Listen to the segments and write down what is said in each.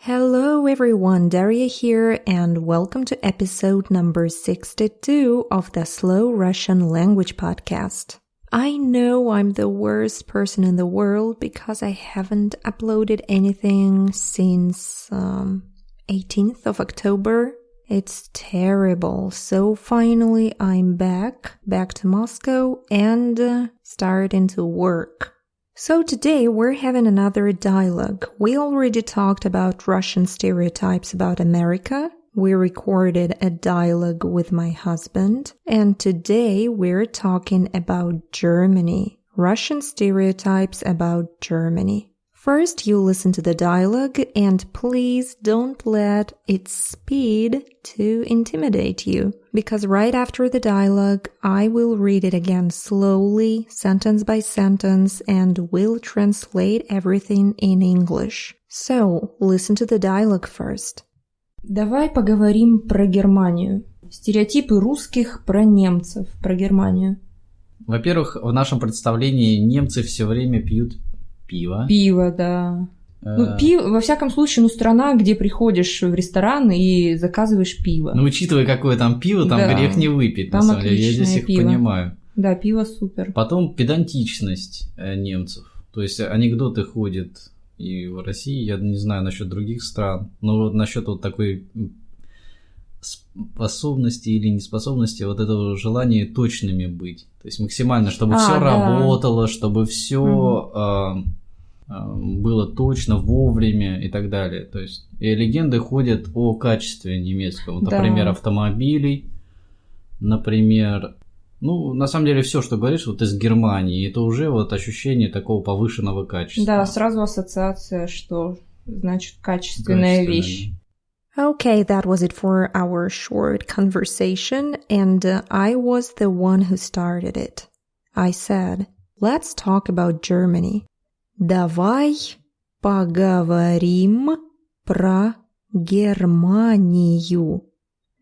Hello everyone, Daria here, and welcome to episode number 62 of the Slow Russian Language Podcast. I know I'm the worst person in the world because I haven't uploaded anything since 18th of October. It's terrible. So finally I'm back to Moscow and starting to work. So today we're having another dialogue. We already talked about Russian stereotypes about America. We recorded a dialogue with my husband. And today we're talking about Germany. Russian stereotypes about Germany. First, you listen to the dialogue and please don't let its speed to intimidate you. Because right after the dialogue, I will read it again slowly, sentence by sentence, and will translate everything in English. So, listen to the dialogue first. Давай поговорим про Германию. Стереотипы русских про немцев, про Германию. Во-первых, в нашем представлении немцы все время пьют пиво. Пиво, да. Пиво, во всяком случае, страна, где приходишь в ресторан и заказываешь пиво. Учитывая, какое там пиво, там грех не выпить, там на самом деле. Я здесь их пиво. понимаю. Да, пиво супер. Потом педантичность немцев. То есть анекдоты ходят и в России, я не знаю насчет других стран, но вот насчет вот такой способности или неспособности, вот этого желания точными быть. То есть максимально, чтобы все работало, чтобы все было точно, вовремя и так далее. То есть и легенды ходят о качестве немецкого. Например, автомобилей, например... на самом деле, все, что говоришь, вот из Германии, это уже вот ощущение такого повышенного качества. Да, сразу ассоциация, что значит качественная вещь. Okay, that was it for our short conversation, and I was the one who started it. I said, let's talk about Germany. Давай поговорим про Германию.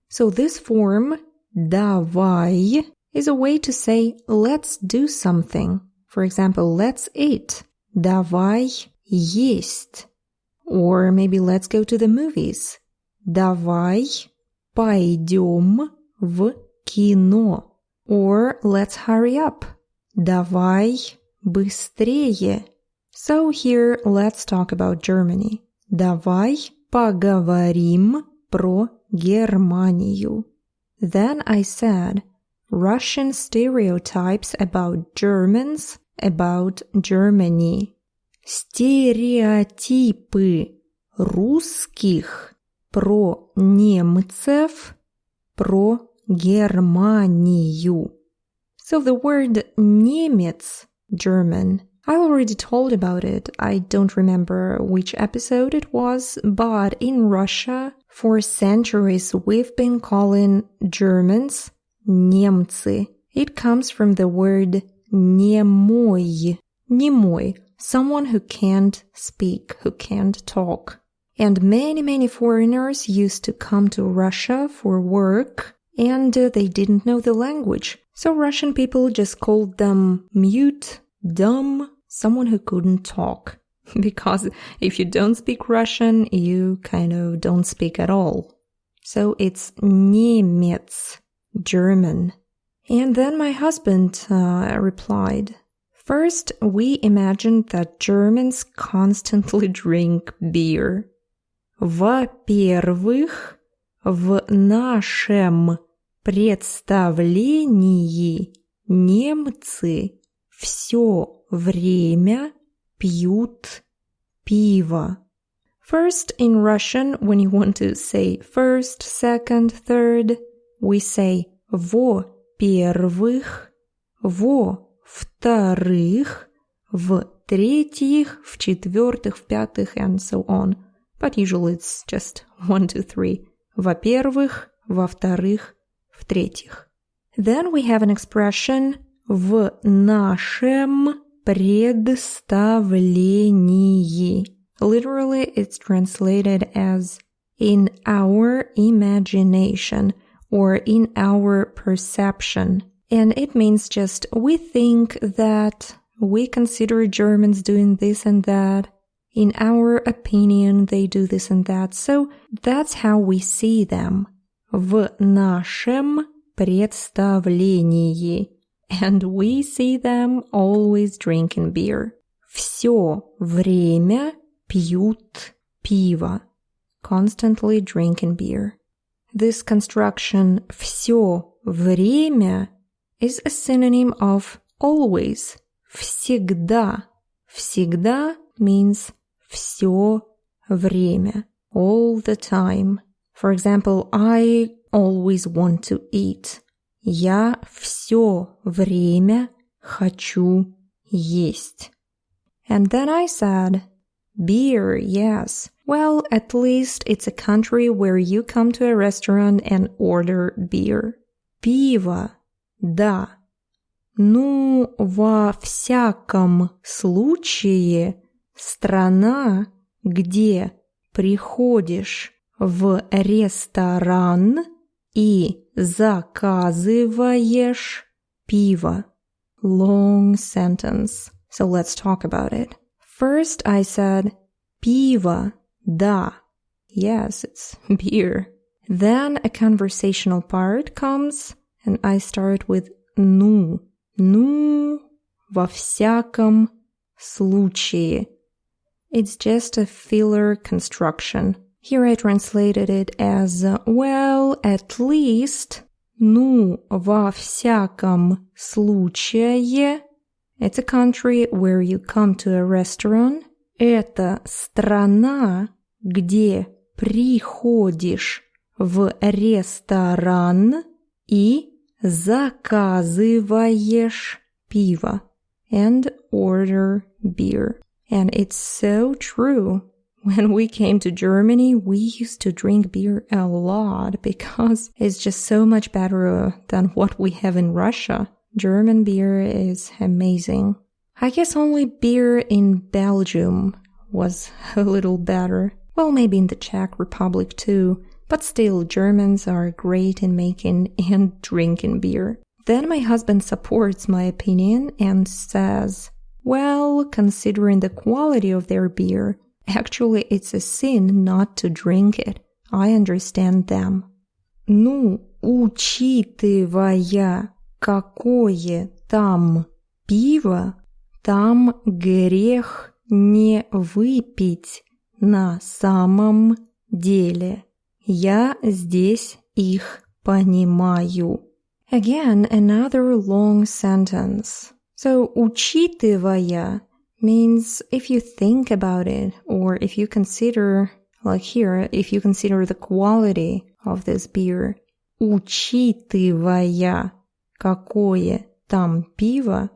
So this form, давай, is a way to say, let's do something. For example, let's eat. Давай есть. Or maybe let's go to the movies. Давай пойдем в кино. Or let's hurry up. Давай быстрее. So here, let's talk about Germany. Давай поговорим про Германию. Then I said, Russian stereotypes about Germans, about Germany. Стереотипы русских про немцев, про Германию. So the word немец, German, I already told about it. I don't remember which episode it was, but in Russia, for centuries we've been calling Germans немцы. It comes from the word немой. Немой, someone who can't speak, who can't talk. And many foreigners used to come to Russia for work, and they didn't know the language. So Russian people just called them mute, dumb, someone who couldn't talk. Because if you don't speak Russian, you kind of don't speak at all. So it's немец, German. And then my husband replied, first, we imagined that Germans constantly drink beer. Во-первых, в нашем представлении немцы все время пьют пиво. First, in Russian, when you want to say first, second, third, we say во-первых, во-вторых, в-третьих, в-четвертых, в-пятых, and so on. But usually it's just 1, 2, 3. Во-первых, во-вторых, в-третьих. Then we have an expression в нашем представлении. Literally, it's translated as in our imagination or in our perception. And it means just we think that, we consider Germans doing this and that, In our opinion, they do this and that. So that's how we see them. В нашем представлении. And we see them always drinking beer. Все время пьют пиво. Constantly drinking beer. This construction «все время» is a synonym of always. Всегда. Всегда means все время. All the time. For example, I always want to eat. Я все время хочу есть. And then I said, beer, yes. Well, at least it's a country where you come to a restaurant and order beer. Пиво, да. Ну, во всяком случае, страна, где приходишь в ресторан и заказываешь пиво. Long sentence. So let's talk about it. First I said, пиво, да. Yes, it's beer. Then a conversational part comes, and I start with ну. Ну, во всяком случае. It's just a filler construction. Here I translated it as, well, at least, ну, во всяком случае. It's a country where you come to a restaurant. Это страна, где приходишь в ресторан и заказываешь пиво and order beer. And it's so true. When we came to Germany, we used to drink beer a lot because it's just so much better than what we have in Russia. German beer is amazing. I guess only beer in Belgium was a little better. Well, maybe in the Czech Republic too. But still, Germans are great in making and drinking beer. Then my husband supports my opinion and says, well, considering the quality of their beer, actually it's a sin not to drink it. I understand them. Ну, учитывая, какое там пиво, там грех не выпить на самом деле. Я здесь их понимаю. Again, another long sentence. So, учитывая means if you think about it, or if you consider, like here, if you consider the quality of this beer. Учитывая, какое там пиво,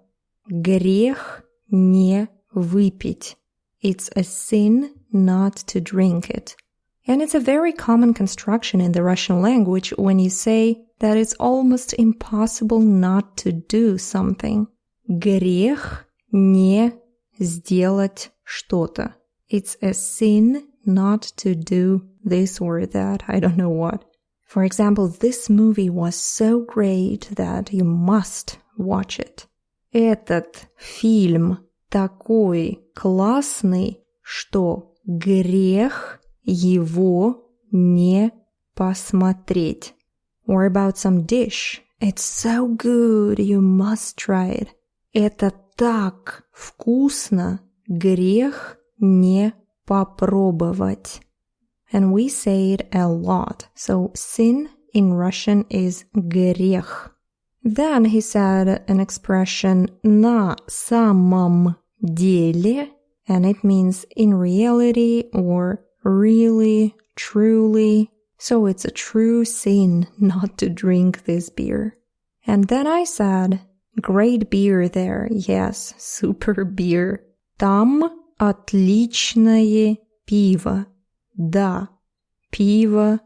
грех не выпить. It's a sin not to drink it. And it's a very common construction in the Russian language when you say that it's almost impossible not to do something. Грех не сделать что-то. It's a sin not to do this or that, I don't know what. For example, this movie was so great that you must watch it. Этот фильм такой классный, что грех его не посмотреть. Or about some dish. It's so good, you must try it. Это так вкусно, грех не попробовать. And we say it a lot. So sin in Russian is грех. Then he said an expression на самом деле, and it means in reality or really, truly. So it's a true sin not to drink this beer. And then I said, great beer there, yes, super beer. Там отличное пиво. Да, пиво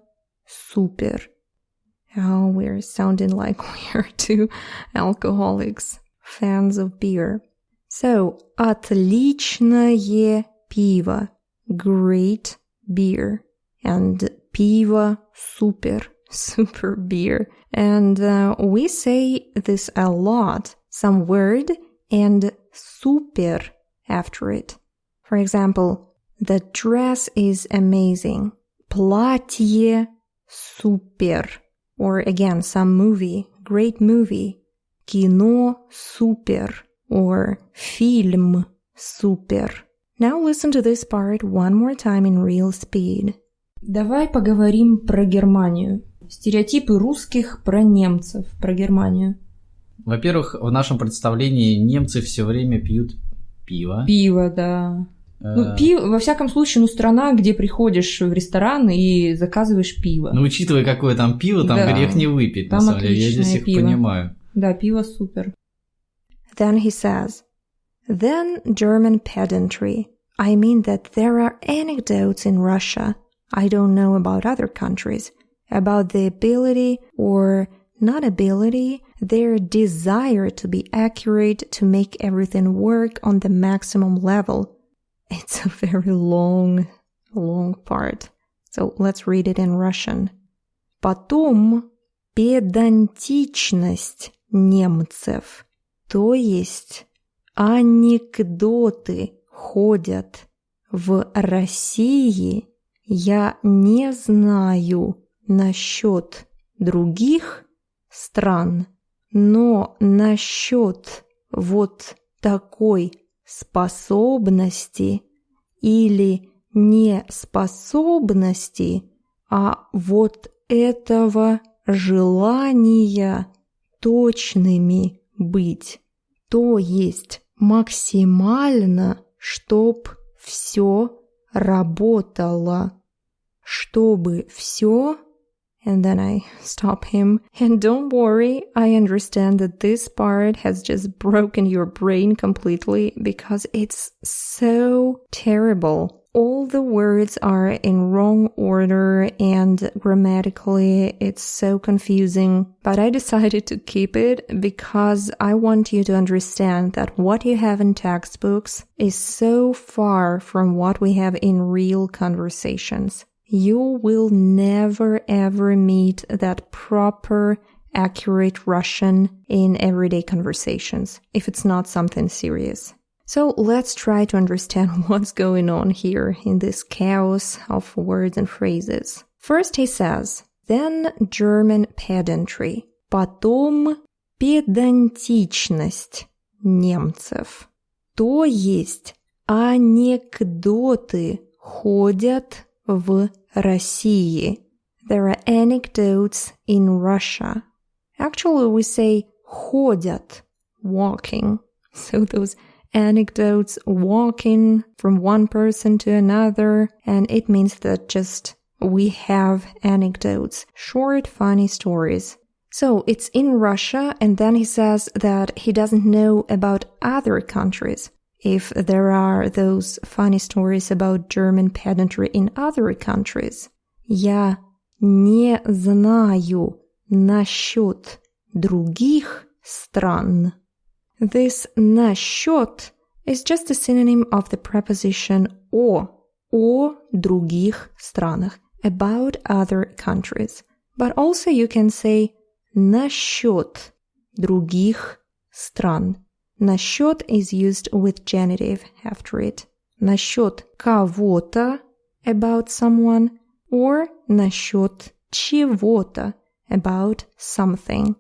супер. Oh, we're sounding like we're two alcoholics, fans of beer. So, отличное пиво, great beer. And пиво супер, super beer. And we say this a lot, some word and супер after it. For example, The dress is amazing. Платье супер. Or again, some movie, great movie. Кино супер. Or фильм супер. Now listen to this part one more time in real speed. Давай поговорим про Германию. Стереотипы русских про немцев, про Германию. Во-первых, в нашем представлении немцы все время пьют пиво. Пиво, да. Пиво, во всяком случае, страна, где приходишь в ресторан и заказываешь пиво. Учитывая, какое там пиво, там грех не выпить, там на самом деле. Я здесь их пиво. понимаю. Да, пиво супер. Then he says, then German pedantry. I mean that there are anecdotes in Russia, I don't know about other countries, about the ability or not ability, their desire to be accurate, to make everything work on the maximum level. It's a very long part. So let's read it in Russian. Потом педантичность немцев, то есть анекдоты ходят в России, я не знаю насчет других стран, но насчет вот такой способности или неспособности, а вот этого желания точными быть, то есть максимально, чтоб все работало, чтобы все. And then I stop him. And don't worry, I understand that this part has just broken your brain completely because it's so terrible. All the words are in wrong order and grammatically it's so confusing. But I decided to keep it because I want you to understand that what you have in textbooks is so far from what we have in real conversations. You will never ever meet that proper, accurate Russian in everyday conversations, if it's not something serious. So let's try to understand what's going on here in this chaos of words and phrases. First he says, then German pedantry, потом педантичность немцев, то есть анекдоты ходят в России. There are anecdotes in Russia. Actually, we say ходят, walking. So those anecdotes walking from one person to another, and it means that just we have anecdotes, short, funny stories. So it's in Russia, and then he says that he doesn't know about other countries. If there are those funny stories about German pedantry in other countries. Я не знаю насчет других стран. This насчет is just a synonym of the preposition о других странах, about other countries. But also you can say насчет других стран. Насчет is used with genitive after it. Насчет кого-то, about someone, or насчет чего-то, about something.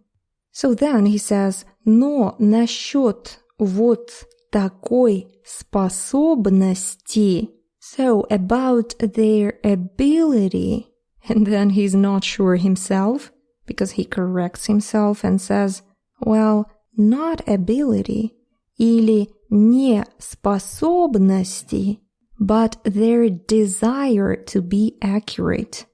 So then he says, но насчет вот такой способности, so about their ability, and then he's not sure himself, because he corrects himself and says, well, not ability или неспособности, but their desire to be accurate.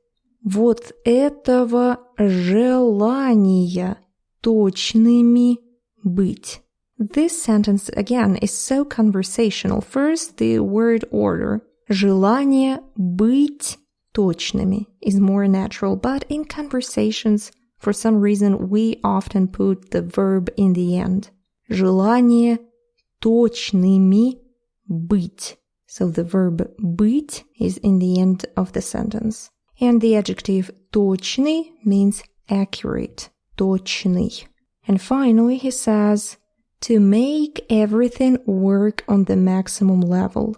Вот этого желания точными быть. This sentence, again, is so conversational. First, the word order. Желание быть точными is more natural, but in conversations, for some reason, we often put the verb in the end. Желание точными быть. So the verb быть is in the end of the sentence. And the adjective точный means accurate. Точный. And finally, he says, to make everything work on the maximum level.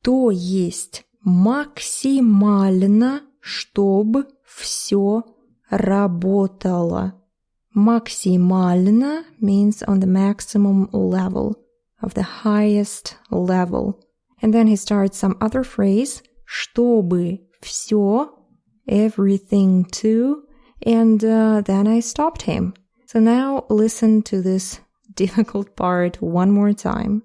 То есть максимально, чтобы все работало. Максимально means on the maximum level, of the highest level. And then he starts some other phrase, чтобы все, everything too, and then I stopped him. So now listen to this difficult part one more time.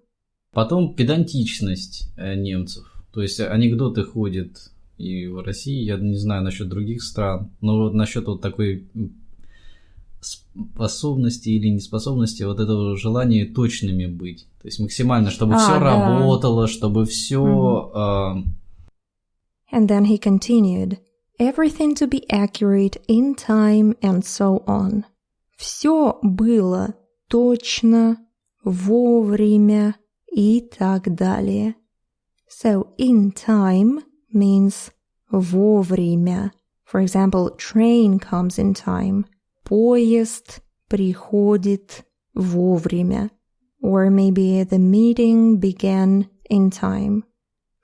Потом педантичность немцев. То есть анекдоты ходят и в России, я не знаю насчет других стран, но вот насчет вот такой способности или неспособности, вот этого желания точными быть. То есть максимально, чтобы все работало, чтобы все... And then he continued. Everything to be accurate in time and so on. Все было точно, вовремя и так далее. So in time means вовремя. For example, train comes in time. Поезд приходит вовремя. Or maybe the meeting began in time.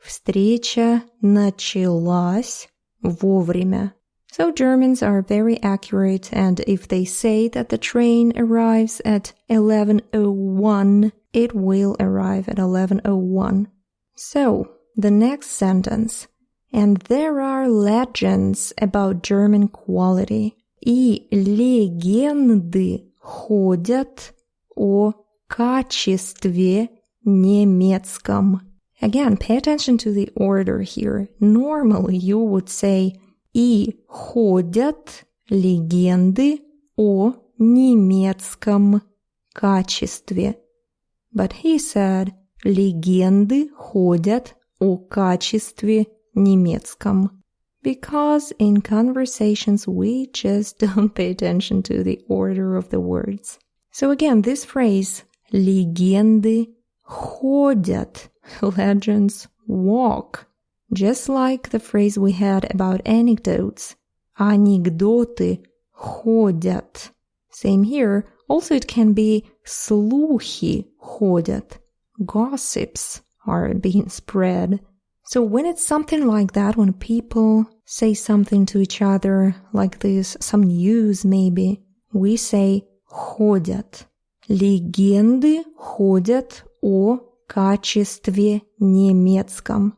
Встреча началась вовремя. So Germans are very accurate, and if they say that the train arrives at 11:01, it will arrive at 11:01. So, the next sentence. And there are legends about German quality. И легенды ходят о качестве немецком. Again, pay attention to the order here. Normally you would say и ходят легенды о немецком качестве. But he said легенды ходят о качестве немецком. Because in conversations we just don't pay attention to the order of the words. So again, this phrase легенды ходят, legends walk, just like the phrase we had about anecdotes. Анекдоты ходят. Same here. Also it can be слухи ходят. Gossips are being spread. So when it's something like that, when people say something to each other like this, some news maybe, we say ходят. Легенды ходят о качестве немецком.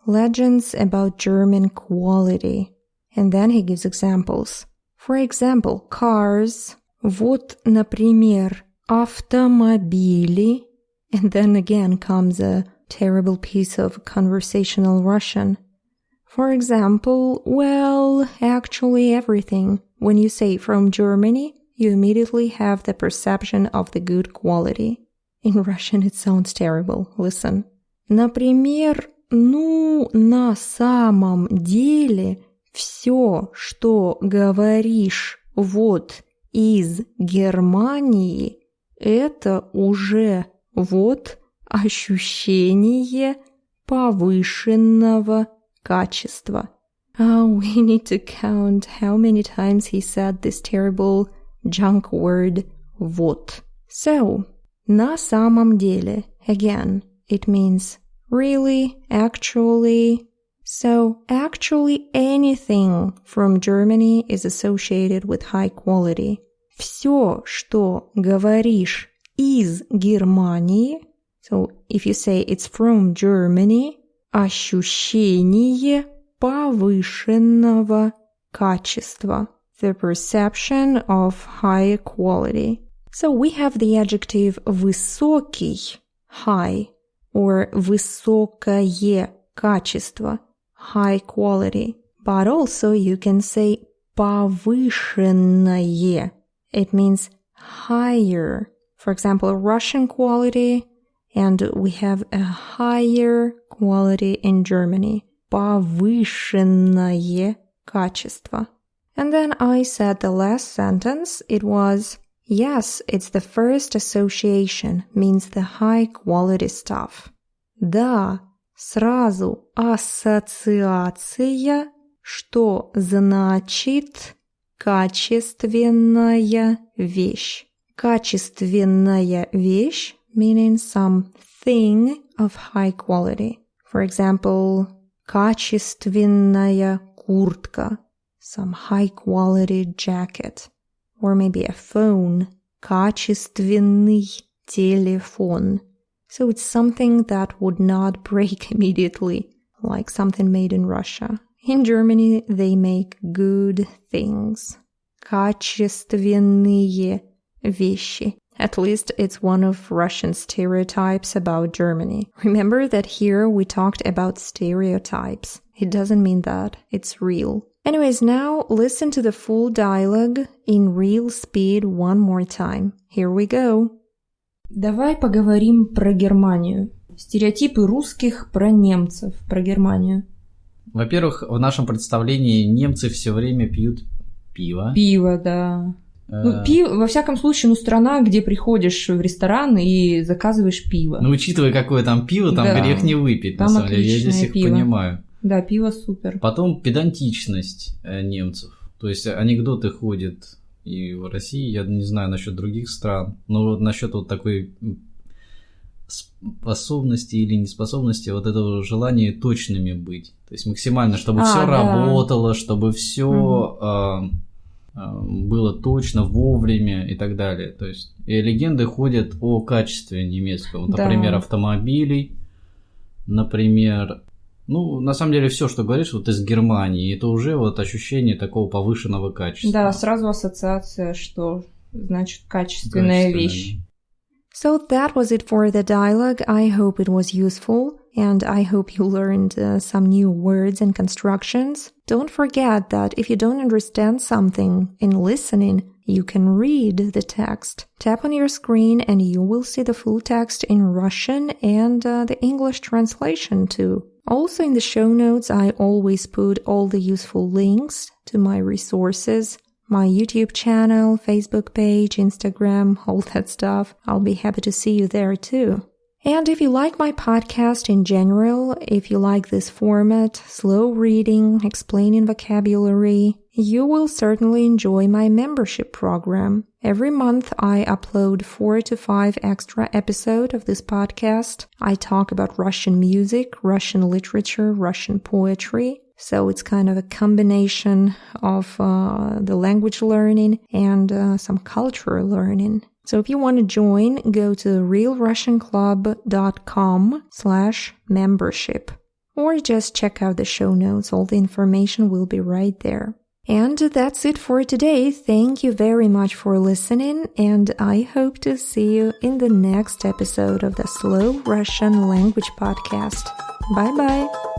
Legends about German quality. And then he gives examples. For example, cars. Вот, например, автомобили. And then again comes a terrible piece of conversational Russian. For example, well, actually everything. When you say from Germany, you immediately have the perception of the good quality. In Russian it sounds terrible. Listen. Например, на самом деле все, что говоришь вот из Германии, это уже вот ощущение повышенного качества. We need to count how many times he said this terrible junk word вот. So, на самом деле, again, it means really, actually. So, actually anything from Germany is associated with high quality. Все, что говоришь из Германии, so if you say it's from Germany, ощущение повышенного качества, the perception of high quality. So we have the adjective высокий, high, or высокое качество, high quality. But also you can say повышенное. It means higher. For example, Russian quality, and we have a higher quality in Germany. Повышенное качество. And then I said the last sentence, it was, yes, it's the first association, means the high quality stuff. Да, сразу ассоциация, что значит качественная вещь. Качественная вещь, meaning something of high quality. For example, качественная куртка, some high-quality jacket. Or maybe a phone, качественный телефон. So it's something that would not break immediately, like something made in Russia. In Germany, they make good things. Качественные вещи. At least it's one of Russian stereotypes about Germany. Remember that here we talked about stereotypes. It doesn't mean that. It's real. Anyways, now listen to the full dialogue in real speed one more time. Here we go. Давай поговорим про Германию. Стереотипы русских про немцев, про Германию. Во-первых, в нашем представлении немцы все время пьют пиво. Пиво, да. Пиво, во всяком случае, страна, где приходишь в ресторан и заказываешь пиво. Учитывая, какое там пиво, там да. Грех не выпить, там на самом деле. Я здесь их пиво. Понимаю. Да, пиво супер. Потом педантичность немцев. То есть анекдоты ходят и в России, я не знаю насчет других стран, но вот насчет вот такой способности или неспособности, вот этого желания точными быть. То есть максимально, чтобы все работало, чтобы все было точно, вовремя и так далее. То есть и легенды ходят о качестве немецкого. Например, автомобилей, например... на самом деле, все, что говоришь, вот из Германии, это уже вот ощущение такого повышенного качества. Да, сразу ассоциация, что значит качественная вещь. So that was it for the dialogue. I hope it was useful, and I hope you learned some new words and constructions. Don't forget that if you don't understand something in listening, you can read the text. Tap on your screen and you will see the full text in Russian and the English translation too. Also in the show notes, I always put all the useful links to my resources, my YouTube channel, Facebook page, Instagram, all that stuff. I'll be happy to see you there too. And if you like my podcast in general, if you like this format, slow reading, explaining vocabulary, you will certainly enjoy my membership program. Every month I upload 4 to 5 extra episodes of this podcast. I talk about Russian music, Russian literature, Russian poetry. So it's kind of a combination of the language learning and some cultural learning. So if you want to join, go to realrussianclub.com/membership or just check out the show notes. All the information will be right there. And that's it for today. Thank you very much for listening, and I hope to see you in the next episode of the Slow Russian Language Podcast. Bye-bye!